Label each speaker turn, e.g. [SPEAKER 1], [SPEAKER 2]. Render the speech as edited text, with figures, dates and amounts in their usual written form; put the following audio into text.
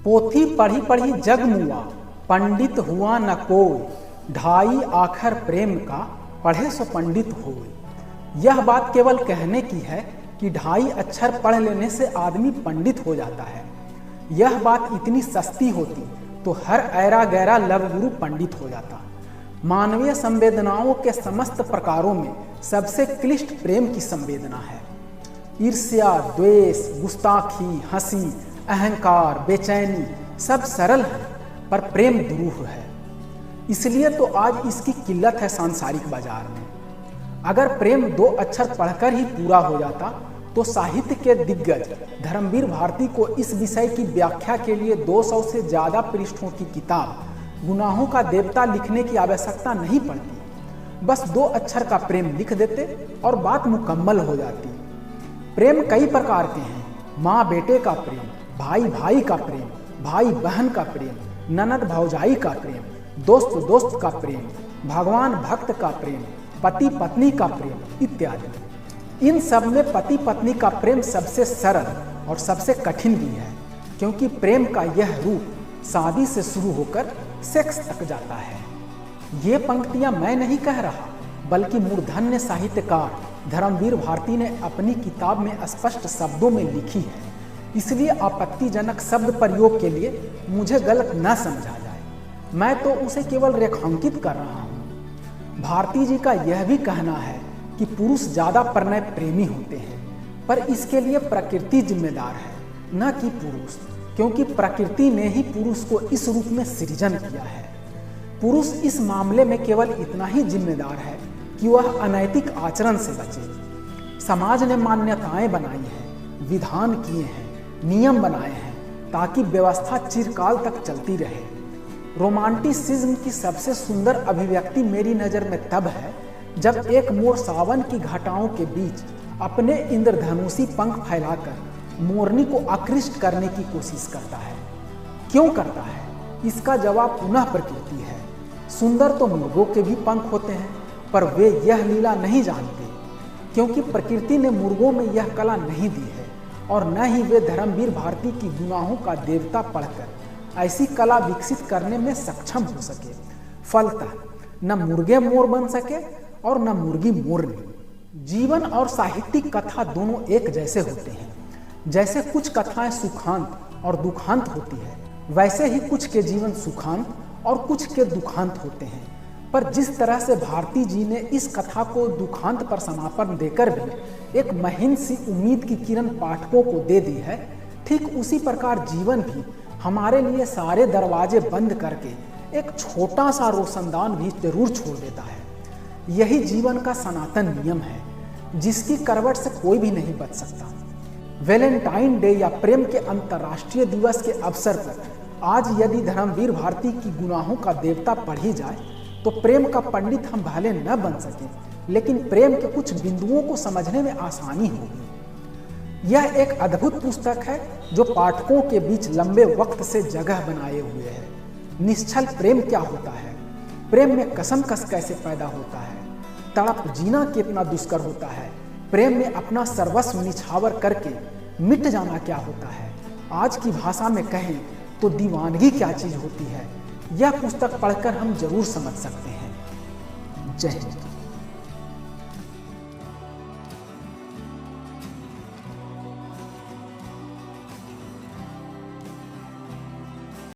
[SPEAKER 1] पोथी पढ़ी पढ़ी जग मुआ, पंडित हुआ न कोई। ढाई आखर प्रेम का, पढ़े सो पंडित होए। यह बात केवल कहने की है कि ढाई अक्षर पढ़ लेने से आदमी पंडित हो जाता है। यह बात इतनी सस्ती होती तो हर ऐरा गैरा लव गुरु पंडित हो जाता। मानवीय संवेदनाओं के समस्त प्रकारों में सबसे क्लिष्ट प्रेम की संवेदना है। ईर्ष्या, द्वेष, गुस्ताखी, हंसी, अहंकार, बेचैनी सब सरल है, पर प्रेम दुरूह है। इसलिए तो आज इसकी किल्लत है सांसारिक बाजार में। अगर प्रेम 2 अक्षर पढ़कर ही पूरा हो जाता तो साहित्य के दिग्गज धर्मवीर भारती को इस विषय की व्याख्या के लिए 200 से ज्यादा पृष्ठों की किताब गुनाहों का देवता लिखने की आवश्यकता नहीं पड़ती। बस 2 अक्षर का प्रेम लिख देते और बात मुकम्मल हो जाती। प्रेम कई प्रकार के हैं। माँ बेटे का प्रेम, भाई भाई का प्रेम, भाई बहन का प्रेम, ननद भौजाई का प्रेम, दोस्त दोस्त का प्रेम, भगवान भक्त का प्रेम, पति पत्नी का प्रेम इत्यादि। इन सब में पति पत्नी का प्रेम सबसे सरल और सबसे कठिन भी है, क्योंकि प्रेम का यह रूप शादी से शुरू होकर सेक्स तक जाता है। ये पंक्तियां मैं नहीं कह रहा, बल्कि मूर्धन्य साहित्यकार धर्मवीर भारती ने अपनी किताब में स्पष्ट शब्दों में लिखी है। इसलिए आपत्तिजनक शब्द प्रयोग के लिए मुझे गलत न समझा जाए। मैं तो उसे केवल रेखांकित कर रहा हूँ। भारती जी का यह भी कहना है कि पुरुष ज्यादा प्रणय प्रेमी होते हैं, पर इसके लिए प्रकृति जिम्मेदार है, न कि पुरुष, क्योंकि प्रकृति ने ही पुरुष को इस रूप में सृजन किया है। पुरुष इस मामले में केवल इतना ही जिम्मेदार है कि वह अनैतिक आचरण से बचे। समाज ने मान्यताएं बनाई हैं, विधान किए हैं, नियम बनाए हैं, ताकि व्यवस्था चिरकाल तक चलती रहे। रोमांटिसिज्म की सबसे सुंदर अभिव्यक्ति मेरी नज़र में तब है जब एक मोर सावन की घटाओं के बीच अपने इंद्रधनुषी पंख फैलाकर मोरनी को आकृष्ट करने की कोशिश करता है। क्यों करता है? इसका जवाब पुनः प्रकृति है। सुंदर तो मुर्गों के भी पंख होते हैं, पर वे यह लीला नहीं जानते, क्योंकि प्रकृति ने मुर्गों में यह कला नहीं दी है, और न ही वे धर्मवीर भारती की गुनाहों का देवता पढ़कर ऐसी कला विकसित करने में सक्षम हो सके। फलतः न मुर्गे मोर बन सके और न मुर्गी मोरनी। जीवन और साहित्यिक कथा दोनों एक जैसे होते हैं। जैसे कुछ कथाएं सुखांत और दुखांत होती है, वैसे ही कुछ के जीवन सुखांत और कुछ के दुखांत होते हैं। पर जिस तरह से भारती जी ने इस कथा को दुखांत पर समापन देकर भी एक महीन सी उम्मीद की किरण पाठकों को दे दी है, ठीक उसी प्रकार जीवन भी हमारे लिए सारे दरवाजे बंद करके एक छोटा सा रोशनदान भी जरूर छोड़ देता है। यही जीवन का सनातन नियम है, जिसकी करवट से कोई भी नहीं बच सकता। वैलेंटाइन डे या प्रेम के अंतर्राष्ट्रीय दिवस के अवसर पर आज यदि धर्मवीर भारती की गुनाहों का देवता पढ़ी जाए तो प्रेम का पंडित हम भले न बन सकें, लेकिन प्रेम के कुछ बिंदुओं को समझने में आसानी होगी। यह एक अद्भुत पुस्तक है जो पाठकों के बीच लंबे वक्त से जगह बनाए हुए है। निश्चल प्रेम क्या होता है, प्रेम में कसम कस कैसे पैदा होता है, तड़प जीना कितना दुष्कर होता है, प्रेम में अपना सर्वस्व निछावर करके मिट जाना क्या होता है, आज की भाषा में कहें तो दीवानगी क्या चीज होती है, यह पुस्तक पढ़कर हम जरूर समझ सकते हैं। जय हिंद।